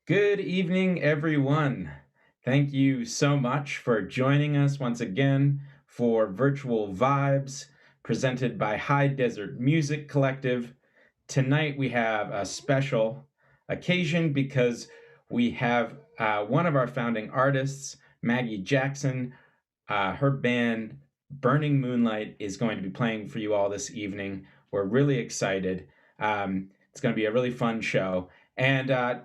Good evening, everyone. Thank you so much for joining us once again for Virtual Vibes presented by High Desert Music Collective. Tonight we have a special occasion because we have one of our founding artists, Maggie Jackson. Her band, Burning Moonlight, is going to be playing for you all this evening. We're really excited. It's going to be a really fun show. And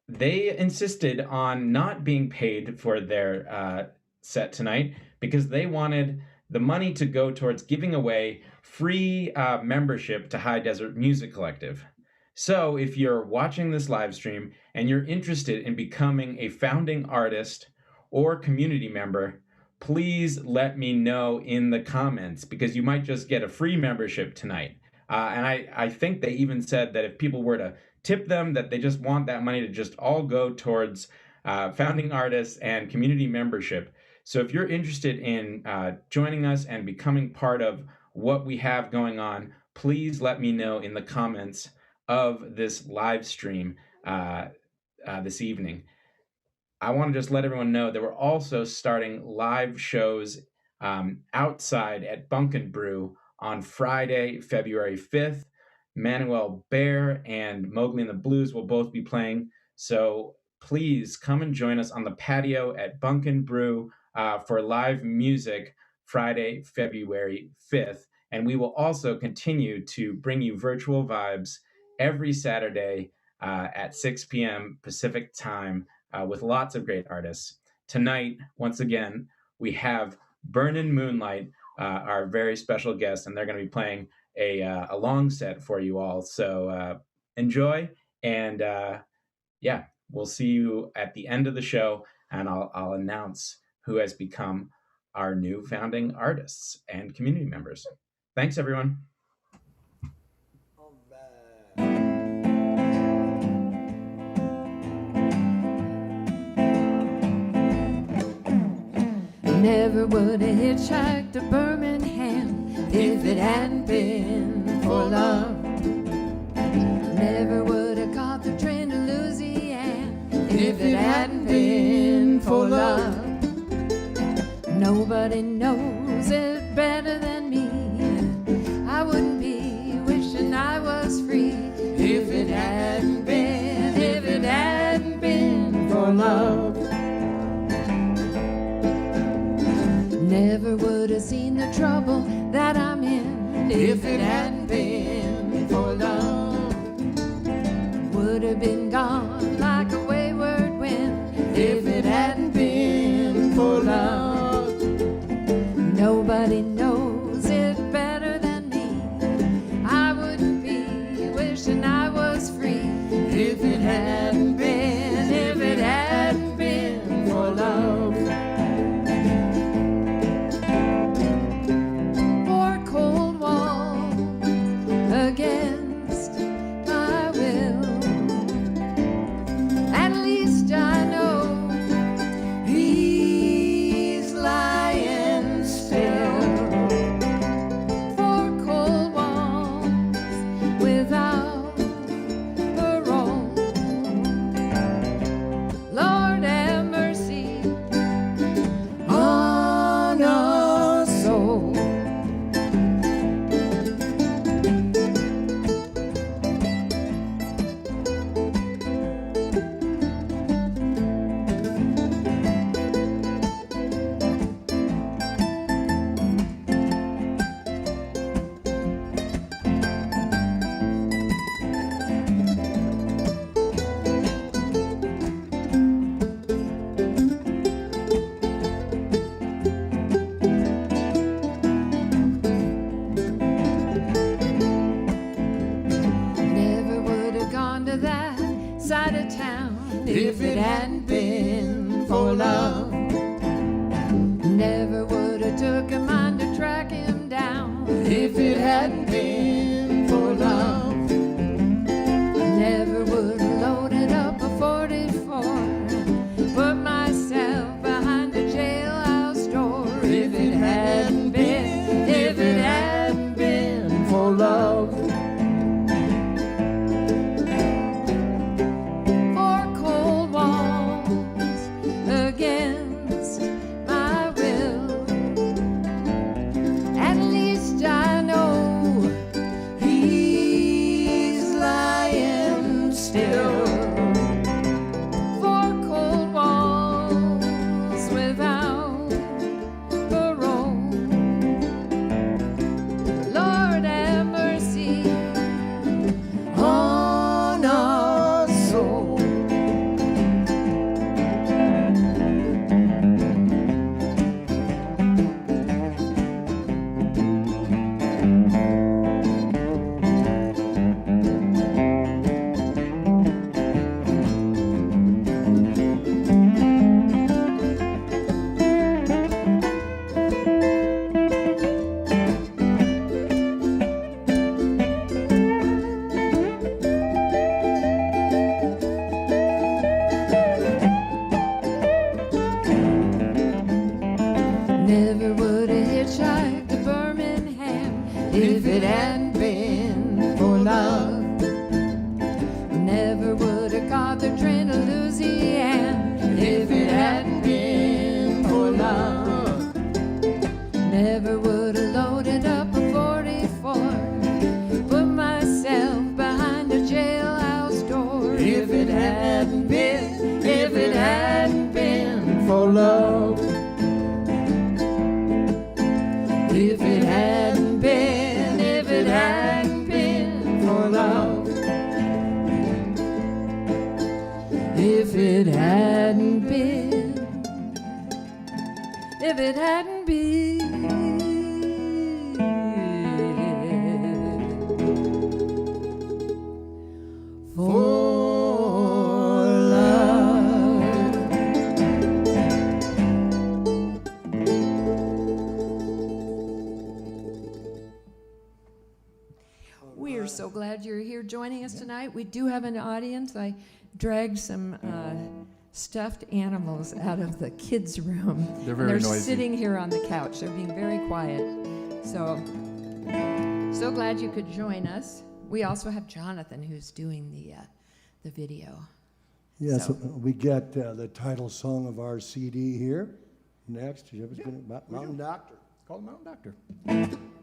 they insisted on not being paid for their set tonight because they wanted the money to go towards giving away free membership to High Desert Music Collective. So if you're watching this live stream and you're interested in becoming a founding artist or community member, please let me know in the comments because you might just get a free membership tonight. And I think they even said that if people were to tip them, that they just want that money to just all go towards founding artists and community membership. So if you're interested in joining us and becoming part of what we have going on, please let me know in the comments of this live stream this evening. I want to just let everyone know that we're also starting live shows outside at Bunk and Brew on Friday, February 5th. Manuel Bear and Mowgli and the Blues will both be playing. So please come and join us on the patio at Bunk and Brew for live music Friday, February 5th. And we will also continue to bring you virtual vibes every Saturday at 6 p.m. Pacific time with lots of great artists. Tonight, once again, we have Burnin' Moonlight, our very special guest, and they're going to be playing a long set for you all. So enjoy, and yeah, we'll see you at the end of the show, and I'll announce who has become our new founding artists and community members. Thanks, everyone. Never would have hitchhiked to Birmingham if it hadn't been for love. Never would have caught the train to Louisiana if it hadn't been for love. Nobody knows it better than me. I wouldn't be wishing I was free if it hadn't been for love. Never would have seen the trouble that I'm in if it hadn't been for love. Would have been gone like a wayward wind if it hadn't been for love. Nobody knows it better than me. I wouldn't be wishing I was free if it hadn't been for love. Against my will, at least I know he's lying still. Four cold walls without parole. Lord have mercy on a soul. Side of town if it hadn't been for love. Never would have took a mind to track him down if it hadn't been for love. Never would have loaded up a 44, put myself behind a jailhouse door if it hadn't been for love. if it hadn't been for love. We are so glad you're here joining us tonight. We do have an audience. I dragged some stuffed animals out of the kids' room. They're very noisy. Sitting here on the couch. They're being very quiet. So glad you could join us. We also have Jonathan who's doing the video. Yes, So- we get the title song of our CD here. Next, Mountain Doctor. It's called Mountain Doctor.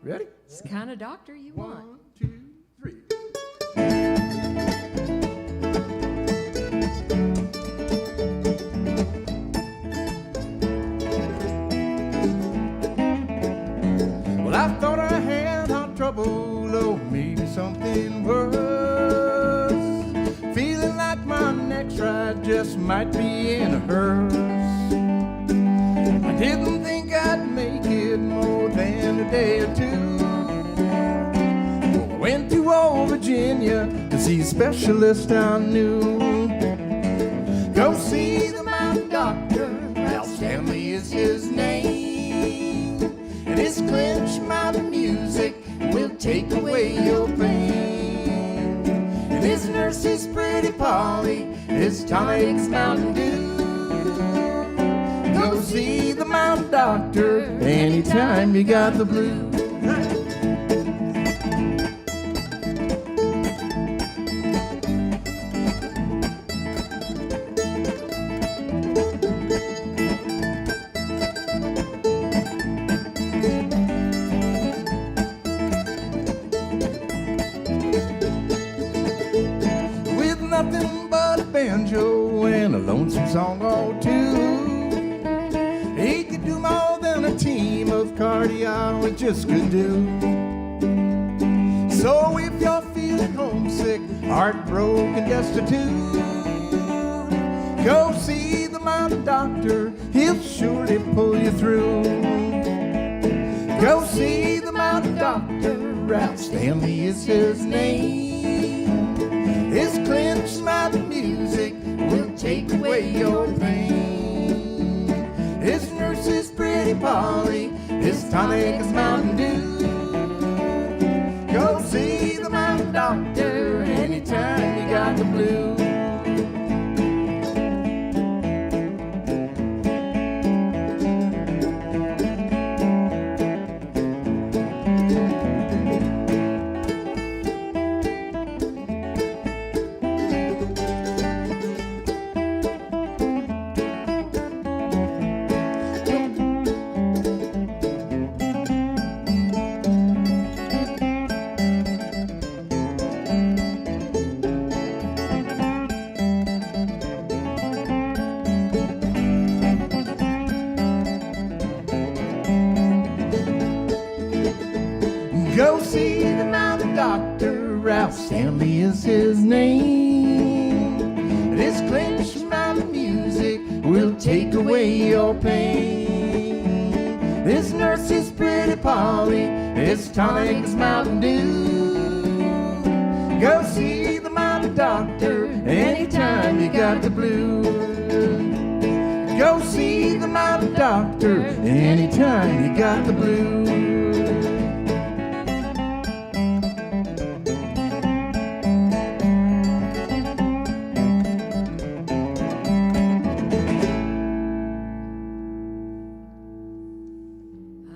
Ready? It's the kind of doctor you want. 1, 2, 3. Well, I thought I had heart trouble, or maybe something worse. Feeling like my next ride just might be in a hearse. I didn't think I'd make it more than a day or two. Went to old Virginia to see a specialist I knew. Go see the Mountain Doctor, Ralph Stanley is his name. And his clenched mountain music will take away your pain. And his nurse is Pretty Polly, his tonic's Mountain Dew. Go see the Mountain Doctor anytime you got the blues. With nothing but a banjo and a lonesome song or two, he could do more than a team of cardiologists could do. So if you're feeling homesick, heartbroken, destitute, go see the Mountain Doctor, he'll surely pull you through. Go see the Mountain Doctor, Ralph Stanley is his name. His clenched mountain music will take away your pain. His nurse is Pretty Polly, his tonic is Mountain Dew. Go see the Mountain Doctor anytime you got the blues. Go see the Mountain Doctor, Ralph Stanley is his name. And his clenched mountain music will take away your pain. His nurse is Pretty Polly, his tonic is Mountain Dew. Go see the Mountain Doctor anytime you got the blues. Go see the Mountain Doctor anytime you got the blues.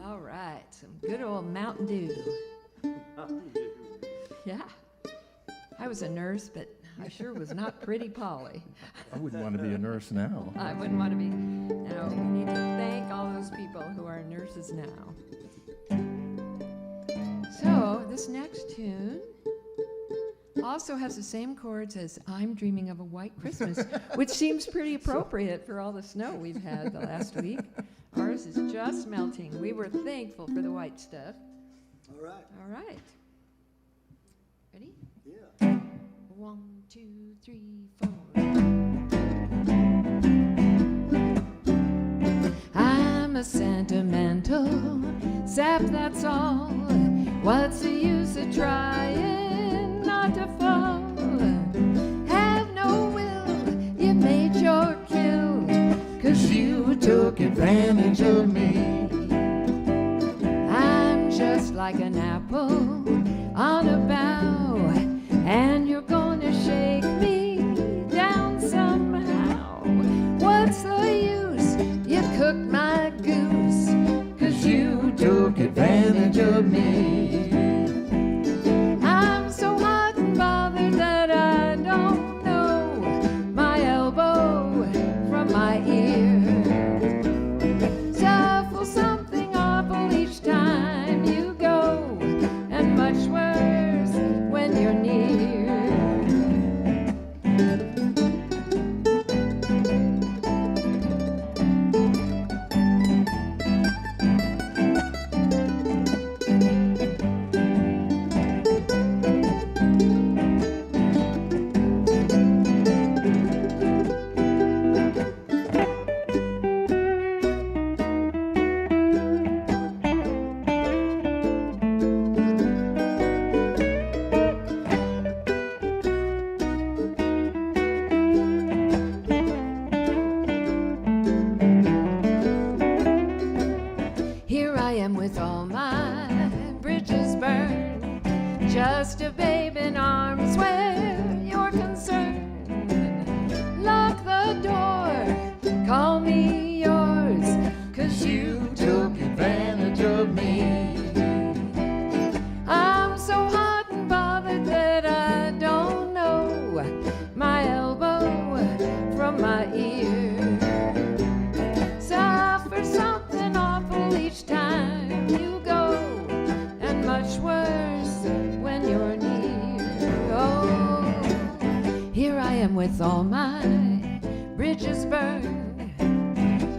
All right, some good old Mountain Dew. Yeah. I was a nurse, but I sure was not Pretty Polly. I wouldn't want to be a nurse now. I wouldn't want to be. No, we need to thank all those people who are nurses now. So, this next tune also has the same chords as I'm Dreaming of a White Christmas, which seems pretty appropriate for all the snow we've had the last week. Ours is just melting. We were thankful for the white stuff. All right. All right. Ready? Yeah. 1, 2, 3, 4. I'm a sentimental sap, that's all. What's the use of trying not to fall? Have no will, you made your kill, 'cause you took advantage of me. I'm just like an apple on a bough, and you're gonna shake me down somehow. What's the use? You cooked my goose, 'cause you took advantage of me. I'm so hot and bothered that I don't know my elbow from my ear. Shuffle something awful each time you go, and much worse when you're near. Here I am with all my bridges burned, just a babe in arms where you're concerned. Lock the door, call me yours, 'cause you took advantage of me. I'm so hot and bothered that I don't know my elbow from my ear. Suffer something awful each time you go, and much worse when you're near. Oh, here I am with all my bridges burned,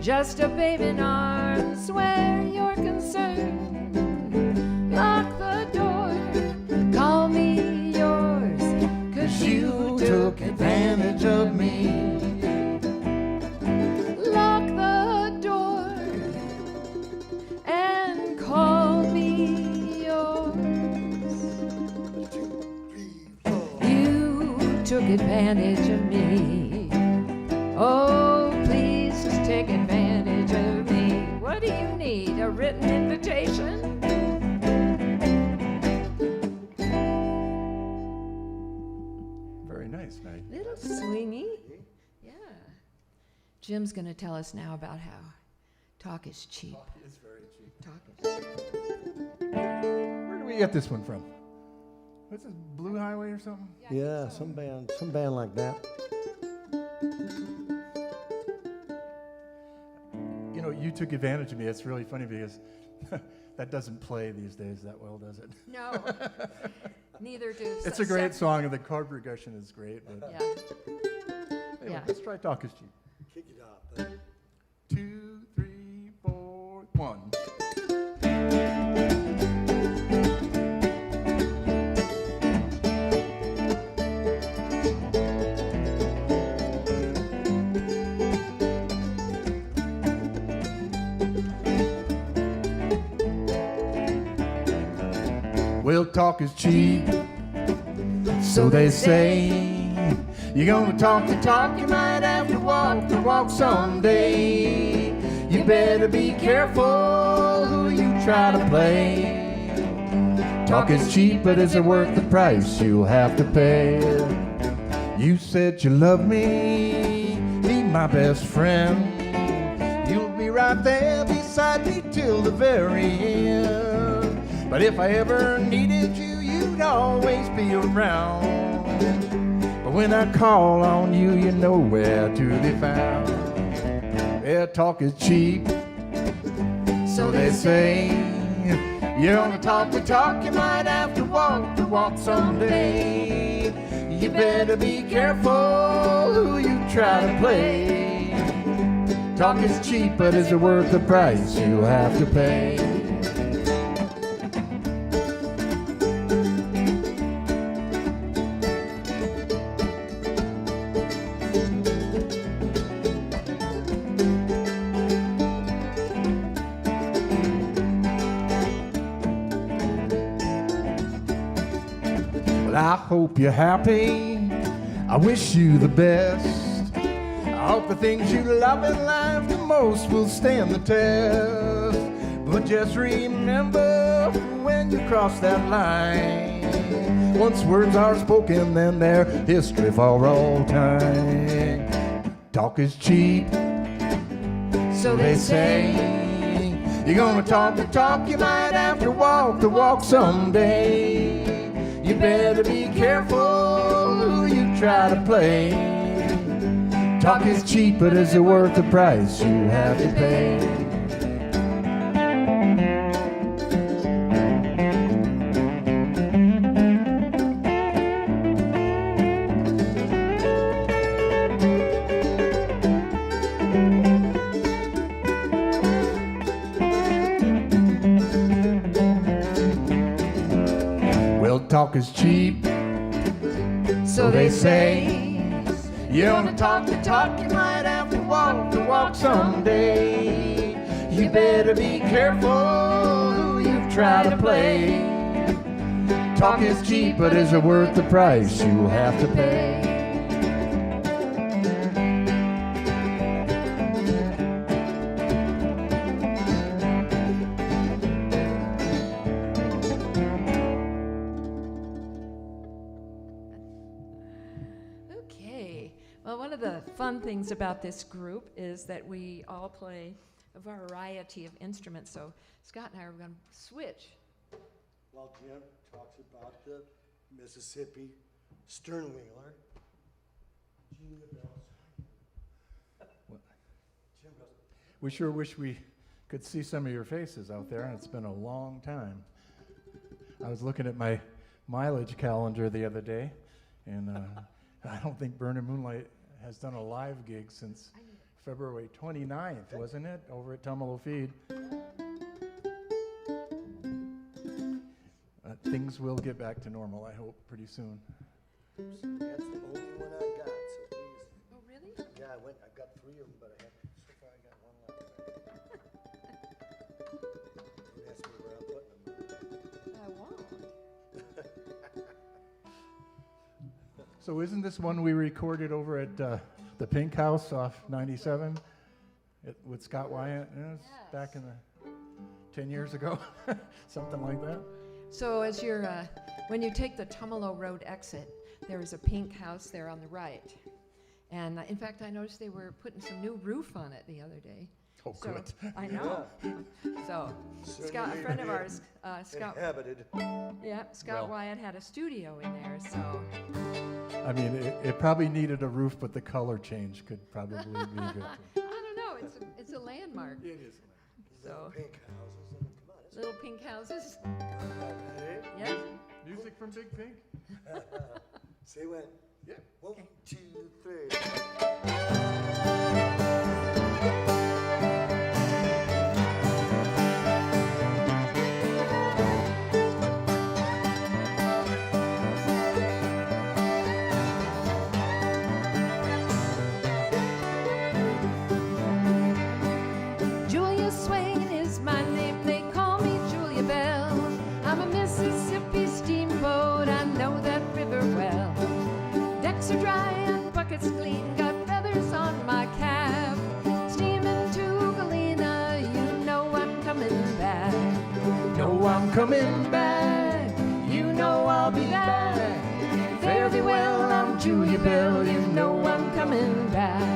just a babe in arms where you're concerned. Lock the door, call me yours, 'cause you took advantage of me. Lock the door and call me yours. You took advantage of me. Oh, please take advantage of me. What do you need? A written invitation? Very nice, Night. Little swingy. Yeah. Jim's going to tell us now about how talk is cheap. It's very cheap. Talk is cheap. Where do we get this one from? What's this, Blue Highway or something? Yeah, some band like that. You know, you took advantage of me. It's really funny because that doesn't play these days that well, does it? No. Neither do. It's a great song, and the chord progression is great. But Yeah. anyway, Yeah. let's try Talk is Cheap. Kick it off. 2, 3, 4, 1. Well, talk is cheap, so they say. You're gonna talk the talk, you might have to walk the walk someday. You better be careful who you try to play. Talk is cheap, but is it worth the price you'll have to pay? You said you love me, be my best friend. You'll be right there beside me till the very end. But if I ever needed you, you'd always be around. But when I call on you, you know where to be found. Yeah, talk is cheap, so they say. You're gonna talk the talk, you might have to walk the walk someday. You better be careful who you try to play. Talk is cheap, but is it worth the price you'll have to pay? hope you're happy. I wish you the best. I hope the things you love in life the most will stand the test. But just remember when you cross that line, once words are spoken, then they're history for all time. Talk is cheap, so they say. You're gonna talk the talk, you might have to walk the walk someday. You better be careful who you try to play. Talk is cheap, but is it worth the price you have to pay? Talk is cheap, so they say. You wanna talk the talk, you might have to walk the walk someday. You better be careful who you try to play. Talk is cheap, but is it worth the price you have to pay? Fun things about this group is that we all play a variety of instruments. So Scott and I are going to switch. Well, Jim talks about the Mississippi sternwheeler. We sure wish we could see some of your faces out there, and it's been a long time. I was looking at my mileage calendar the other day, and I don't think Burning Moonlight has done a live gig since February 29th, wasn't it? Over at Tumalo Feed. Things will get back to normal, I hope, pretty soon. That's the only one I got, so please. Oh, really? Yeah, I got 3 of them, but so far I got 1 left. Don't ask me where I'm putting them. I won't. So isn't this one we recorded over at the Pink House off 97 with Scott Wyatt? Yes. Back in the 10 years ago, something like that. So as you're, when you take the Tumalo Road exit, there is a pink house there on the right. And in fact, I noticed they were putting some new roof on it the other day. Oh, so, good. I know. So Scott, a friend of ours, Scott. Inhabited. Yeah, Scott Wyatt had a studio in there, so. I mean, it probably needed a roof, but the color change could probably be good. I don't know. It's a landmark. It is. So Pink houses. Come on. little pink houses. Hey, Yeah. Music from Big Pink? say when. Yeah. 1, 2, 3. Mississippi steamboat, I know that river well. Decks are dry and buckets clean, got feathers on my cap. Steaming to Galena, you know I'm coming back. Know I'm coming back, you know I'll be back. Fare thee well, I'm Julia Bell, you know I'm coming back.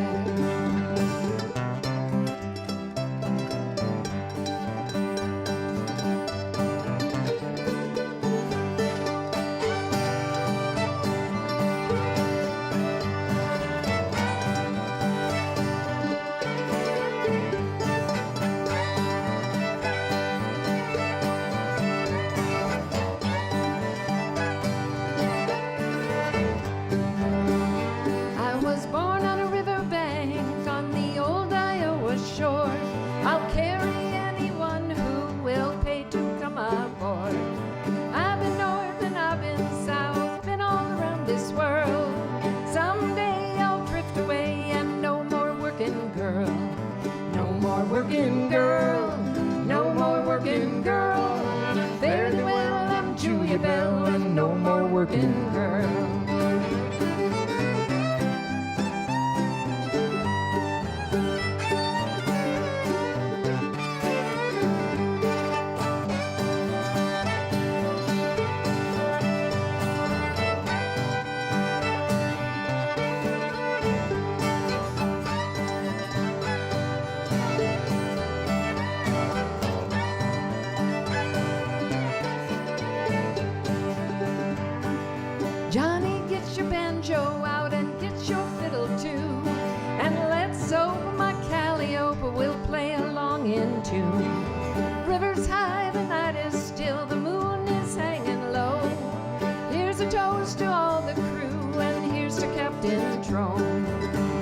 Captain Troll.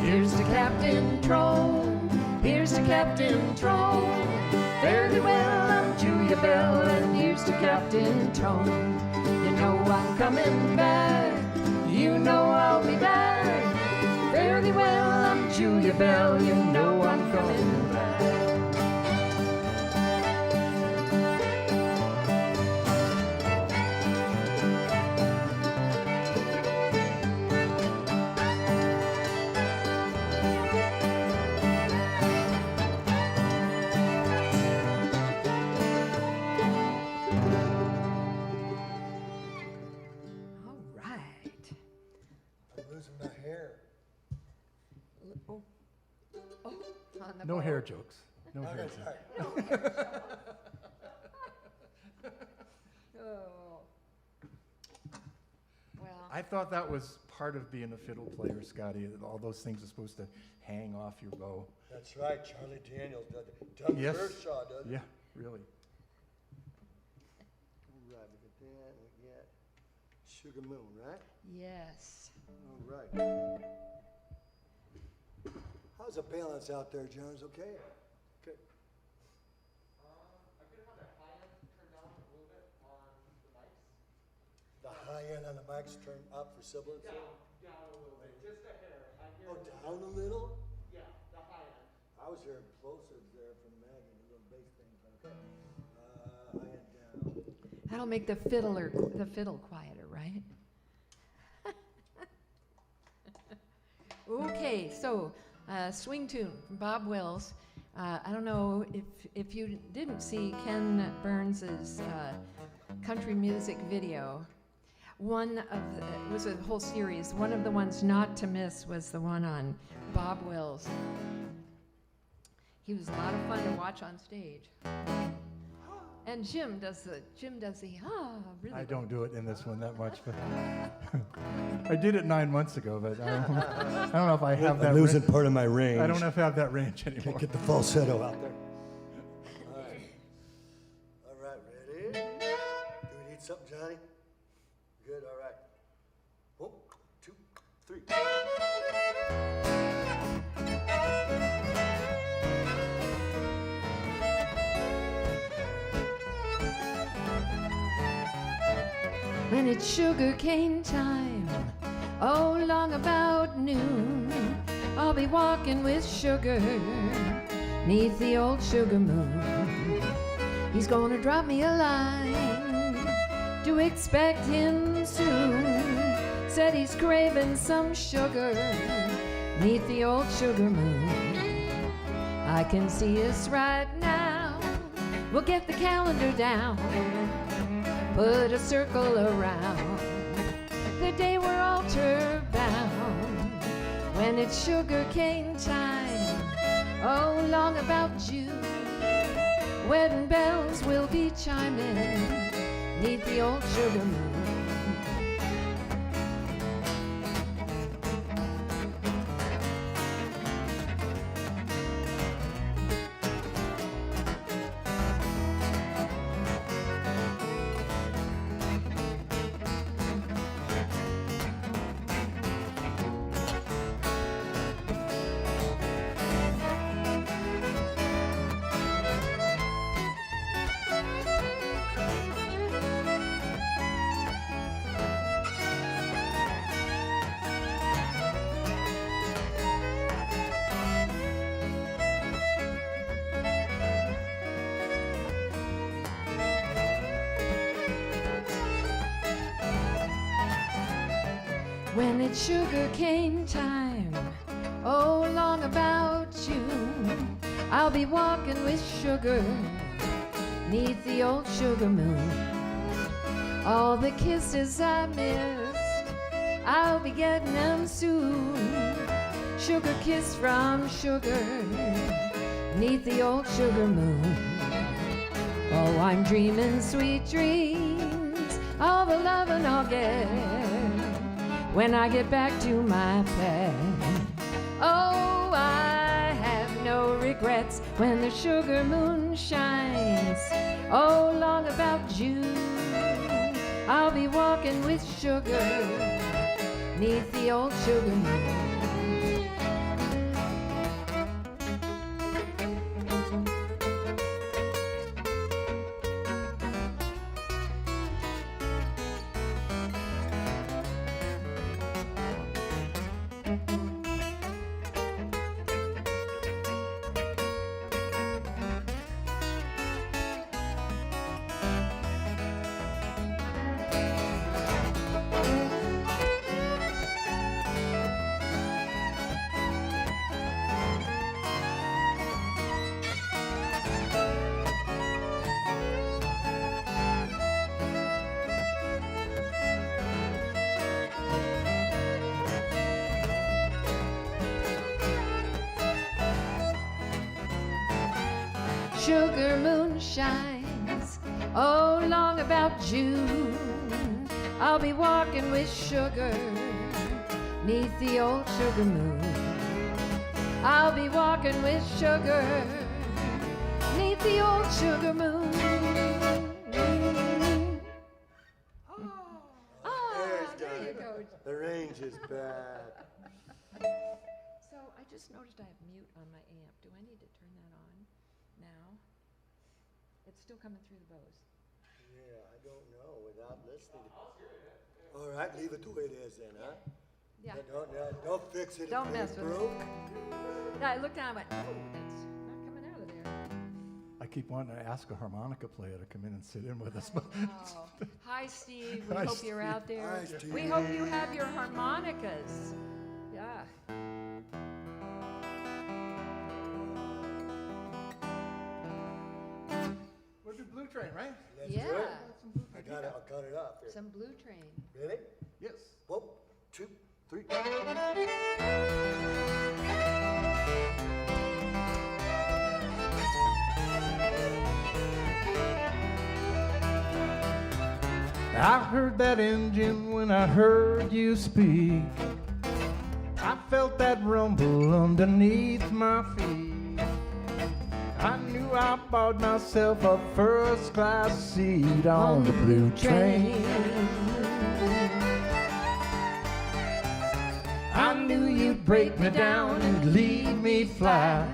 Here's to Captain Troll. Here's to Captain Troll. Fare thee well, unto your bell, and here's to Captain Troll. You know I'm coming back, you know I'll be back. Fare thee well, unto your bell, you know I'm coming back. No hair jokes. No hair jokes. Oh. Well, I thought that was part of being a fiddle player, Scotty. That all those things are supposed to hang off your bow. That's right, Charlie Daniels does it. Doug Yes. Kershaw does it. Yeah, really. All right, we got that, we got Sugar Moon, right? yes. All right. How's the balance out there, Jones? Okay? Okay. I could have the high end turned down a little bit on the mics. The high end on the mics turn up for sibilance? Down a little bit, just a hair. I hear Oh, down a little? Yeah, the high end. I was hearing plosives there from Maggie, the little bass thing. Okay. High end down. That'll make the fiddle quieter, right? Okay, so swing tune from Bob Wills. I don't know if you didn't see Ken Burns's country music video. It was a whole series. One of the ones not to miss was the one on Bob Wills. He was a lot of fun to watch on stage. And Jim does the really. I don't do it in this one that much, but I did it 9 months ago, but I don't know if I have that. I'm losing part of my range. I don't know if I have that range anymore. Can't get the falsetto out there. All right. All right, ready? Do we need something, Johnny? Good, all right. 1, 2, 3. When it's sugar cane time, oh, long about noon, I'll be walking with sugar, 'neath the old sugar moon. He's gonna drop me a line, to expect him soon. Said he's craving some sugar, 'neath the old sugar moon. I can see us right now, we'll get the calendar down, put a circle around the day we're altar bound. When it's sugar cane time, oh, long about June, wedding bells will be chiming 'neath the old sugar moon. When it's sugar cane time, oh, long about June, I'll be walking with sugar 'neath the old sugar moon. All the kisses I missed, I'll be getting them soon. Sugar kiss from sugar 'neath the old sugar moon. Oh, I'm dreaming sweet dreams, all the loving I'll get when I get back to my pad. Oh, I have no regrets when the sugar moon shines. Oh, long about June, I'll be walking with sugar 'neath the old sugar moon. Sugar moon shines, oh, long about June. I'll be walking with sugar 'neath the old sugar moon. I'll be walking with sugar 'neath the old sugar moon. Oh, there you go. The range is bad. So I just noticed I have mute on my amp. Do I need to turn that on now? It's still coming through the bows. Yeah, I don't know without listening. All right, leave it the way it is then, huh? Yeah. Don't fix it. Don't if mess it's with it. broke. Yeah, I looked down and went, oh, that's not coming out of there. I keep wanting to ask a harmonica player to come in and sit in with us, but Oh. Hi, Steve. We Hi, hope you're out there. Hi, Steve. We hope you have your harmonicas. Yeah. we'll do Blue Train, right? Let's Yeah. do it. I'll cut it off here. Some Blue Train. Ready? Yes. 1, 2, 3. I heard that engine when I heard you speak. I felt that rumble underneath my feet. I knew I bought myself a first-class seat on the blue train. I knew you'd break me down and leave me flat.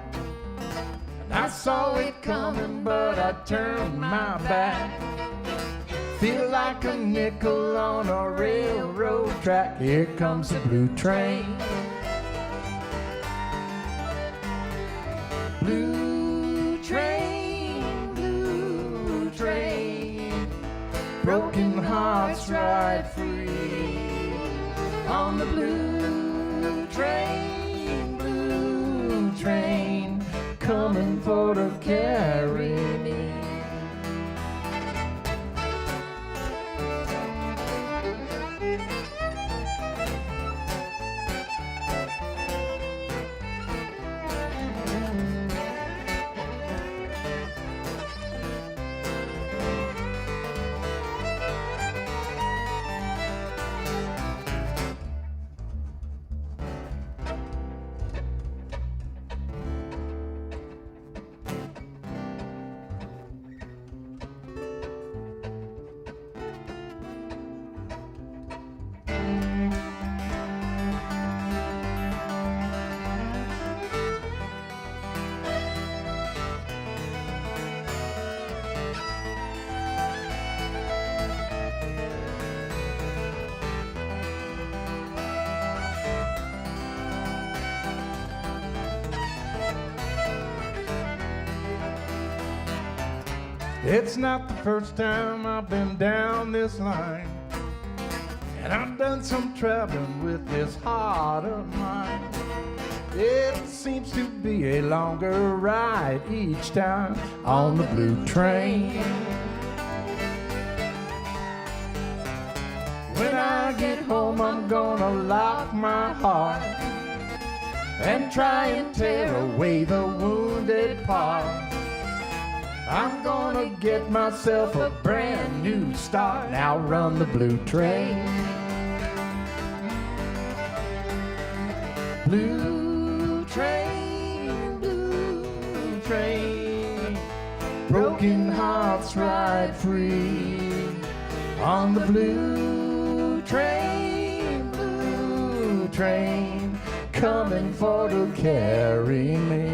And I saw it coming, but I turned my back. Feel like a nickel on a railroad track. Here comes the blue train. Blue train, blue train. Broken hearts ride free on the blue train, coming for to carry me. It's not the first time I've been down this line, and I've done some traveling with this heart of mine. It seems to be a longer ride each time on the blue train. When I get home, I'm gonna lock my heart and try and tear away the wounded part. I'm gonna get myself a brand new start. Now run the blue train. Blue train, blue train. Broken hearts ride free on the blue train, train coming for to carry me.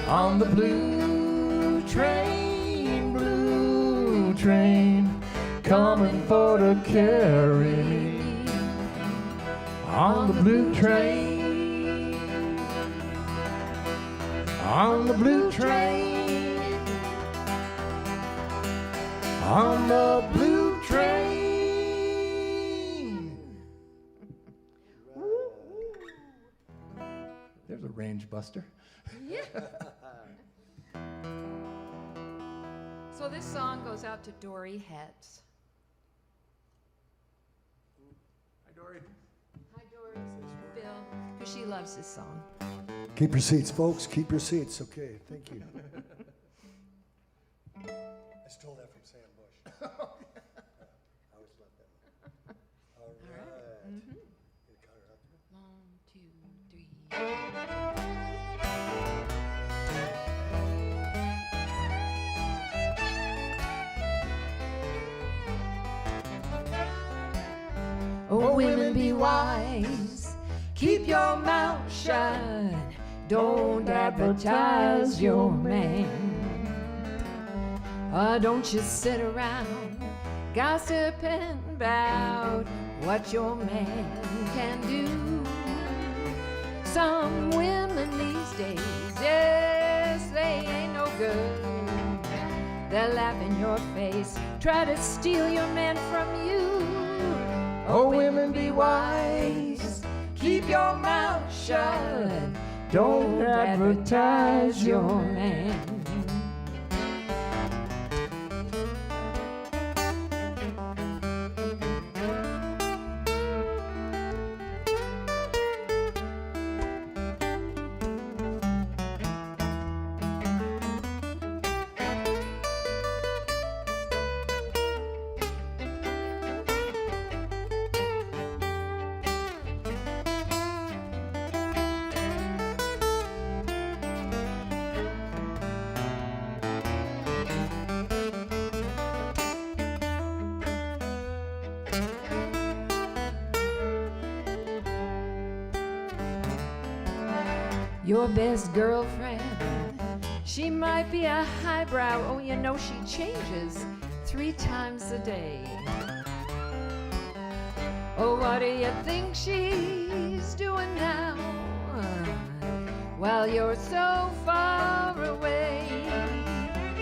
On the blue train, coming for to carry me. On the blue train, on the blue train, on the blue train. There's a range buster. So this song goes out to Dory Hetz. Hi, Dory. Hi, Dory. Bill, because she loves this song. Keep your seats, folks. Keep your seats. Okay, thank you. I stole that from Sam Bush. I always love that one. All right. Mm-hmm. Get a counter out there. 1, 2, 3. Oh, women, be wise. Keep your mouth shut. Don't advertise your man. Don't you sit around gossiping about what your man can do. Some women these days, yes, they ain't no good. They'll laugh in your face, try to steal your man from you. Oh, women, be wise. Keep your mouth shut. Don't advertise your man. Your best girlfriend, she might be a highbrow. Oh, you know she changes 3 times a day. Oh, what do you think she's doing now? While you're so far away.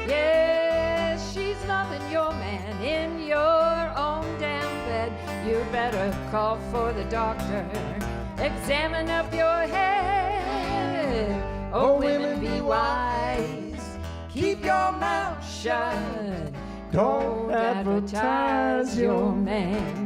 Yes, she's loving your man in your own damn bed. You better call for the doctor. Examine up your head. Oh, women, be wise. Keep your mouth shut. Don't advertise your man.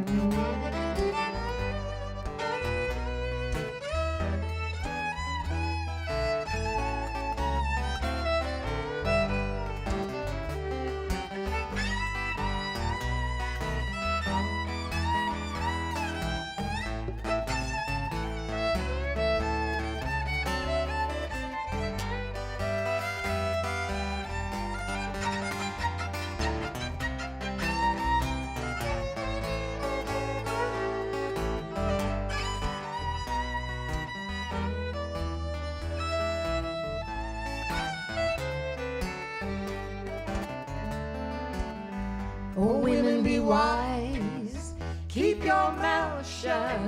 Oh, women, be wise. Keep your mouth shut.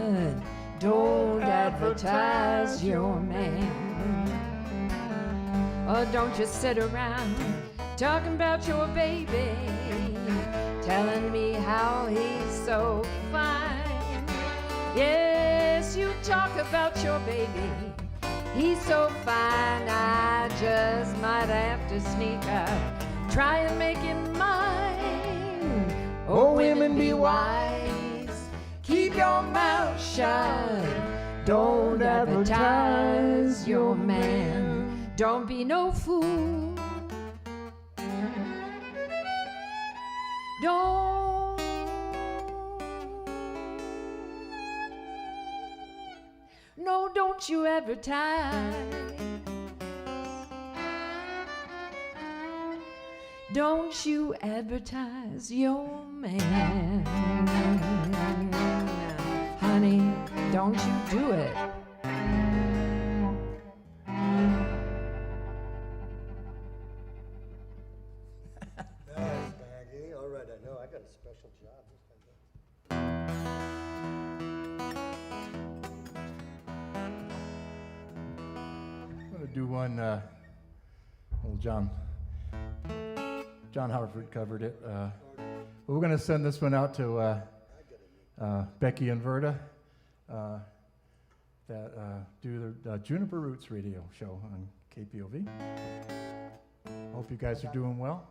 Don't advertise your man. Oh, don't just sit around talking about your baby, telling me how he's so fine. Yes, you talk about your baby. He's so fine, I just might have to sneak up, try and make him mine. Oh, women, be wise. Keep your mouth shut. Don't advertise your man. Don't be no fool. Don't. No, don't you advertise. Don't you advertise your man. Honey, don't you do it. Nice, Maggie. All right, I know. I got a special job. This time. I'm going to do one, well, John Hartford covered it. But we're going to send this one out to Becky and Verda that do the Juniper Roots radio show on KPOV. Hope you guys are doing well.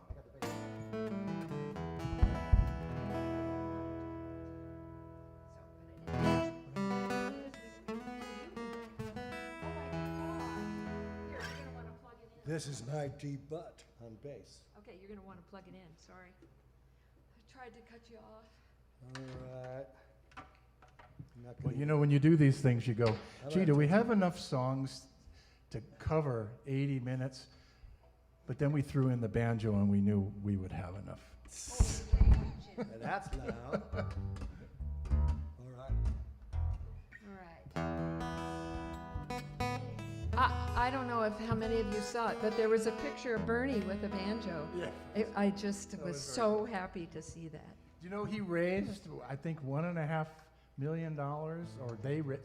This is my deep butt on bass. Okay, you're gonna want to plug it in, sorry. I tried to cut you off. All right. I'm not Well, gonna you know, when you do these things, you go, gee, do we have enough songs to cover 80 minutes? But then we threw in the banjo and we knew we would have enough. And that's loud. All right. All right. I don't know how many of you saw it, but there was a picture of Bernie with a banjo. Yeah. I just was was so happy to see that. You know, he raised, I think, $1.5 million, or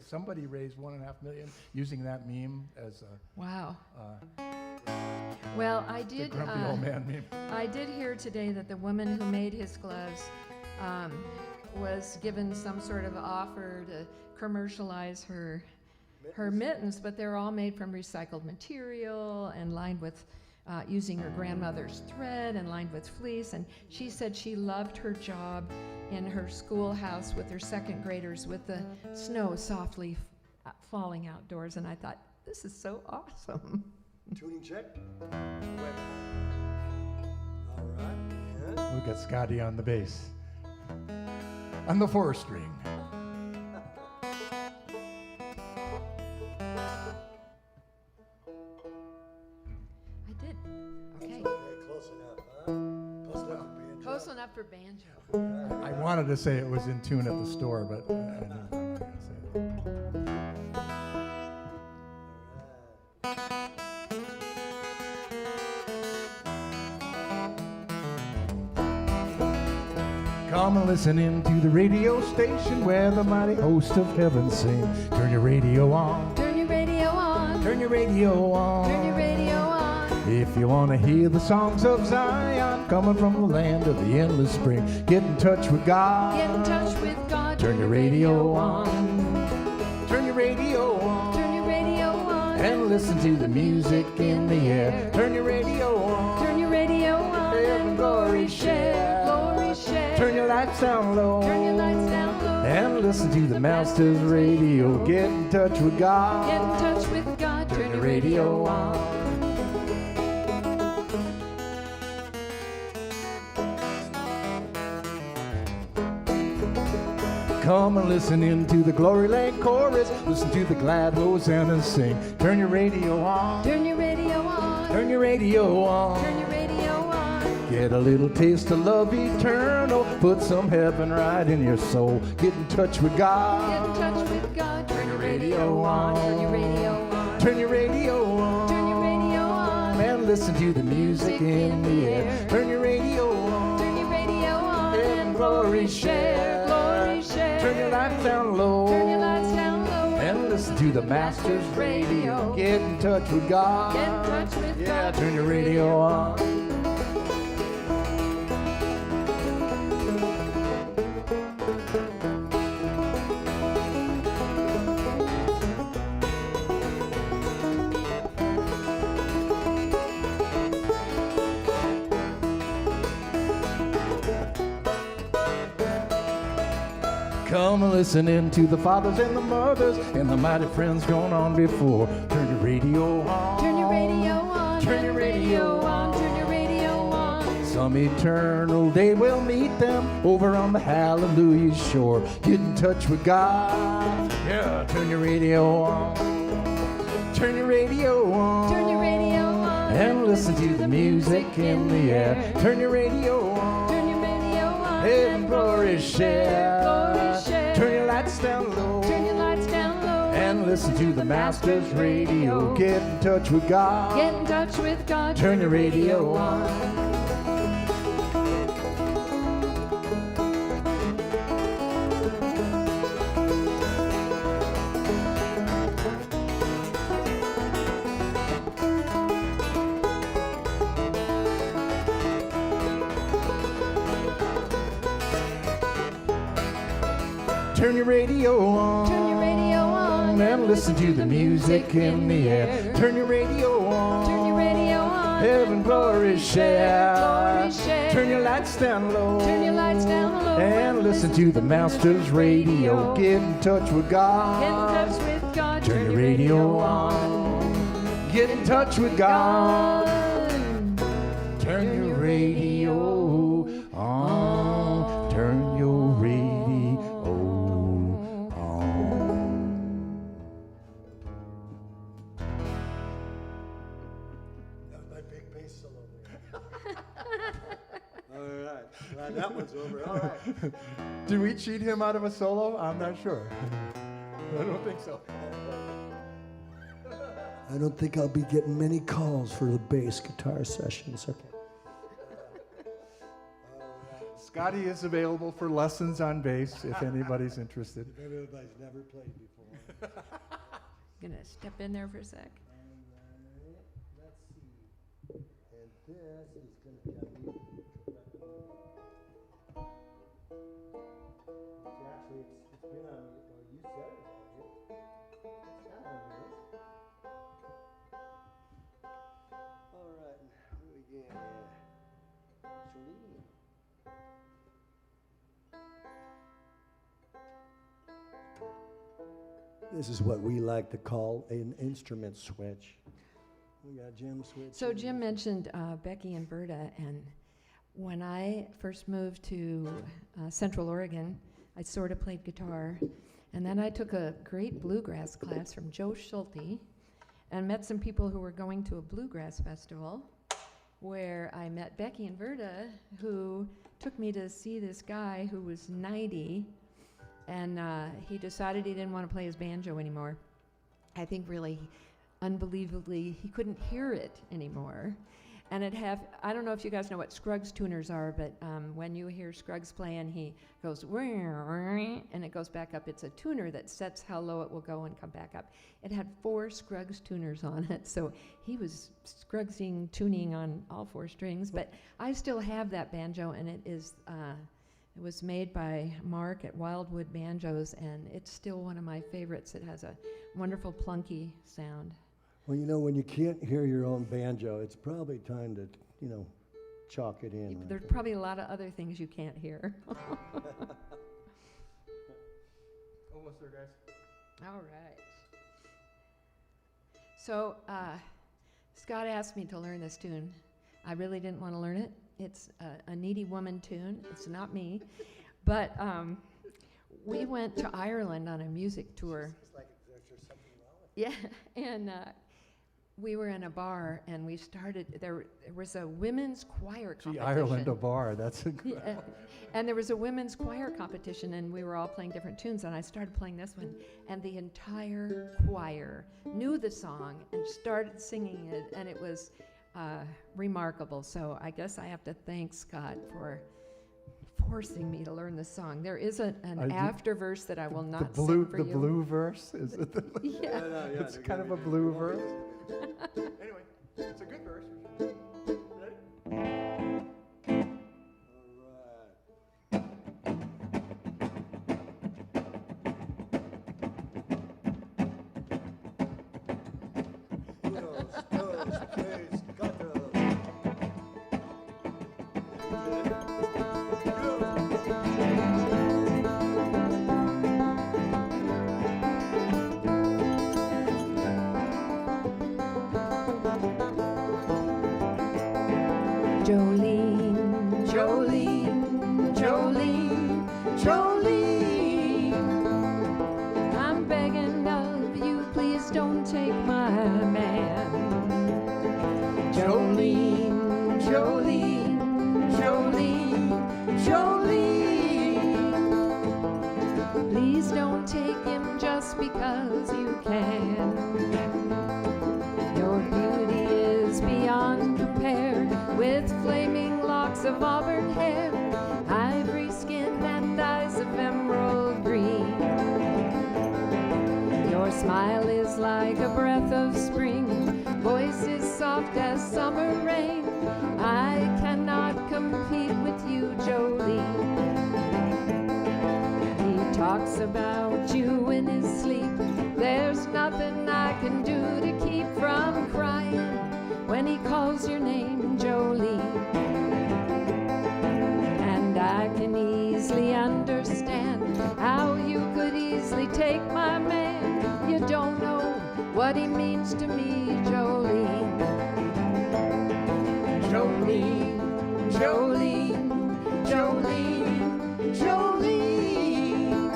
somebody raised $1.5 million using that meme as a Wow. Well, I the did. grumpy old man meme. I did hear today that the woman who made his gloves was given some sort of offer to commercialize her mittens, but they're all made from recycled material and lined with using her grandmother's thread and lined with fleece. And she said she loved her job in her schoolhouse with her second graders with the snow softly falling outdoors. And I thought, this is so awesome. Tuning check. Wait. All right. Yeah. We've got Scotty on the bass. On the 4-string. I did. Okay. Okay, close enough, huh? Close enough for being Close drunk. enough for banjo. I wanted to say it was in tune at the store, but I'm not going to say it. Come and listen in to the radio station where the mighty host of heaven sing. Turn your radio on. Turn your radio on. Turn your radio on. Turn your radio on. If you want to hear the songs of Zion coming from the land of the endless spring, get in touch with God. Get in touch with God. Turn your radio on. Turn your radio on. Turn your radio on. And listen to the music in the air. Turn your radio on. Turn your radio on. And glory share. Glory share. Turn your lights down low. Turn your lights down low. And listen to the Master's radio. Get in touch with God. Get in touch with God. Turn your radio on. Come and listen in to the Glory Lane chorus. Listen to the glad hosanna sing. Turn your radio on. Turn your radio on. Turn your radio on. Turn your radio on. Get a little taste of love eternal. Put some heaven right in your soul. Get in touch with God. Get in touch with God. Turn your radio on. Turn your radio on. Turn your radio on. Turn your radio on. And listen to the music in the air. Turn your radio on. Turn your radio on. And glory share. Glory share. Turn your lights down low. Turn your lights down low. And listen to the Master's radio. Get in touch with God. Get in touch with Yeah, God. turn your radio on. Come and listen in to the fathers and the mothers and the mighty friends gone on before. Turn your radio on. Turn your radio on. Turn your radio on. Turn your radio on. Some eternal day we'll meet them over on the Hallelujah shore. Get in touch with God. Yeah, turn your radio on. Turn your radio on. Turn your radio on. and listen to the music in the air. Turn your radio on. Turn your radio on. And blow his share. Blow his share. Turn your lights down low. Turn your lights down low. And listen to the Master's radio. Get in touch with God. Get in touch with God. Turn your radio on. Turn your radio on. Turn your radio on. And listen to the music in the air. Turn your radio on. Turn your radio on. Heaven glory share. Glory share. Turn your lights down low. Turn your lights down low. And listen to the Master's radio. Get in touch with God. Get in touch with God. Turn your radio on. Get in touch with God. Turn your radio on. Turn your radio on. That was my big bass solo there. All right. Glad that one's over. All right. Did we cheat him out of a solo? I'm not sure. I don't think so. I don't think I'll be getting many calls for the bass guitar sessions. Okay. Scotty is available for lessons on bass if anybody's interested. If everybody's never played before. Gonna step in there for a sec. Let's see. And this is going to be actually, it's been on, you said it. It's not on here. All right, what do we get here? Jolene. This is what we like to call an instrument switch. We got Jim switch. So Jim mentioned Becky and Berta, and when I first moved to Central Oregon, I sort of played guitar, and then I took a great bluegrass class from Joe Schulte, and met some people who were going to a bluegrass festival, where I met Becky and Berta, who took me to see this guy who was 90, and he decided he didn't want to play his banjo anymore. I think really, unbelievably, he couldn't hear it anymore. And I don't know if you guys know what Scruggs tuners are, but when you hear Scruggs playing, he goes, and it goes back up. It's a tuner that sets how low it will go and come back up. It had 4 Scruggs tuners on it, so he was Scruggsing, tuning on all 4 strings. But I still have that banjo, and it was made by Mark at Wildwood Banjos, and it's still one of my favorites. It has a wonderful plunky sound. Well, you know, when you can't hear your own banjo, it's probably time to, chalk it in. There's probably a lot of other things you can't hear. Almost there, guys. All right. So Scott asked me to learn this tune. I really didn't want to learn it. It's a needy woman tune. It's not me. But we went to Ireland on a music tour. It's like there's something wrong with Yeah, and we were in a bar, and we started, there was a women's choir competition. Gee, Ireland, a bar. That's a good. Yeah, and there was a women's choir competition, and we were all playing different tunes, and I started playing this one, and the entire choir knew the song and started singing it, and it was remarkable. So I guess I have to thank Scott for forcing me to learn the song. There is an after verse that I will not sing for The you. blue verse? Is it the Yeah. It's kind of a blue verse. Anyway, it's a good verse. Ready? Jolene, Jolene, Jolene, Jolene, I'm begging of you, please don't take my man. Jolene, Jolene, Jolene. Please don't take him just because you can. Your beauty is beyond compare, with flaming locks of auburn hair, ivory skin and eyes of emerald green. Your smile is like a breath of spring, voice is soft as summer rain. I cannot compete with you, Jolene. He talks about you in his sleep. There's nothing I can do to keep from crying when he calls your name, Jolene. And I can easily understand how you could easily take my man. You don't know what he means to me, Jolene. Jolene, Jolene, Jolene, Jolene.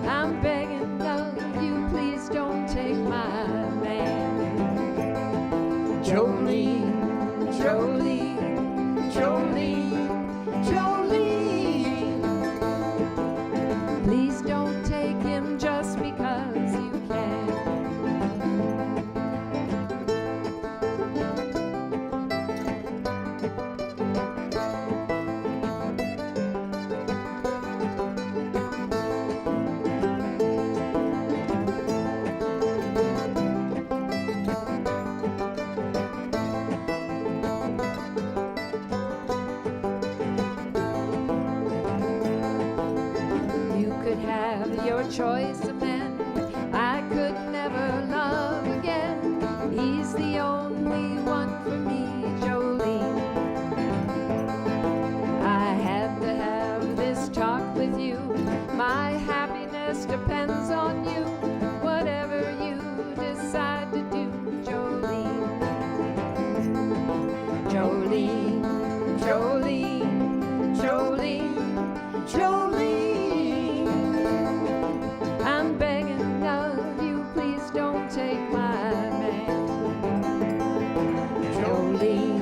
I'm begging of you, please don't take my man. Jolene, Jolene, Jolene, Jolene. Please don't take him just because you can. You could have your choice of men. I could never love again. He's the only one for me, Jolene. I had to have this talk with you. My happiness depends on you. Whatever you decide to do, Jolene. Jolene, Jolene, Jolene, Jolene. I'm begging of you, please don't take my man. Jolene,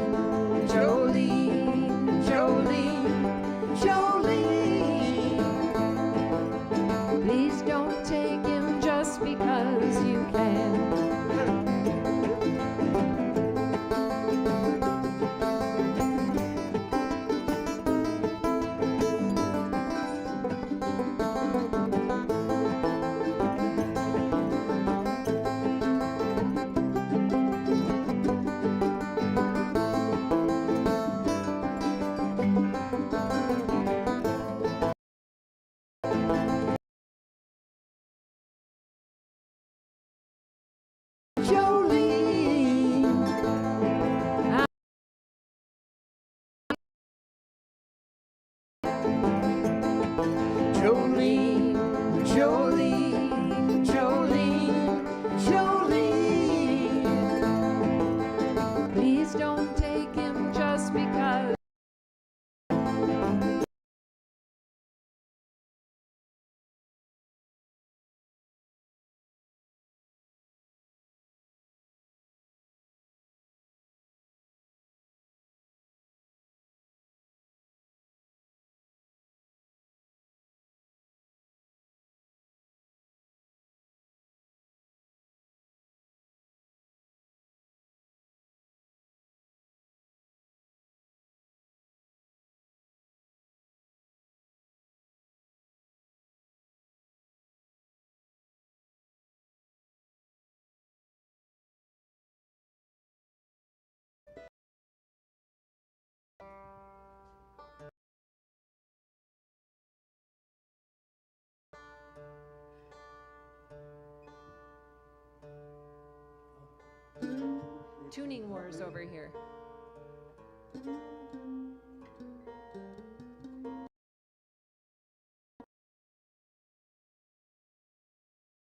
Jolene, Jolene, Jolene. Please don't take him just because you can. Jolene, Jolene, Jolene, Jolene, Jolene. Please don't take him just because. Tuning wars over here.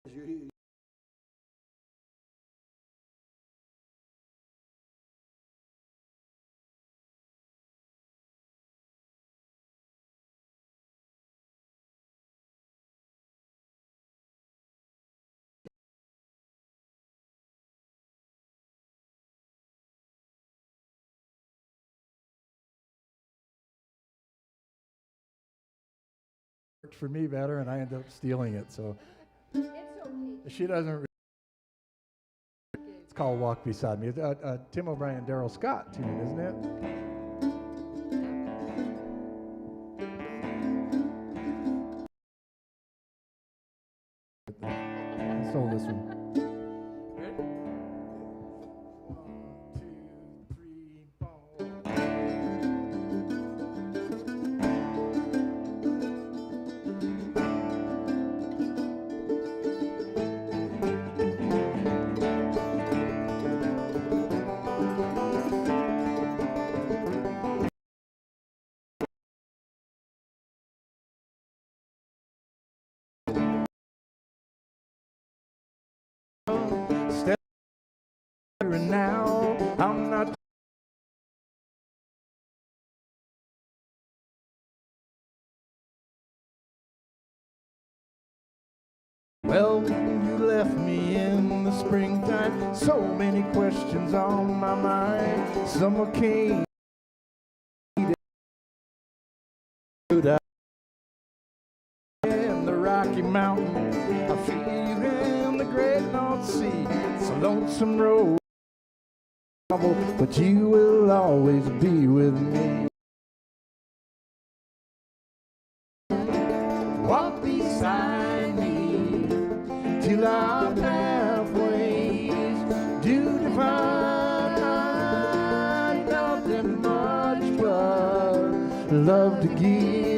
You, worked for me better, and I ended up stealing it. So It's okay. she doesn't. It's called "Walk Beside Me." Tim O'Brien, Daryl Scott tune, isn't it? I stole this one. Ready? 1, 2, 3, 4. Step and now I'm not. Well, you left me in the springtime. So many questions on my mind. Summer came. In the Rocky Mountains, I feel you in the great North Sea. It's a lonesome road, but you will always be with me. Walk beside me till our pathways do divide. Nothing much but love to give.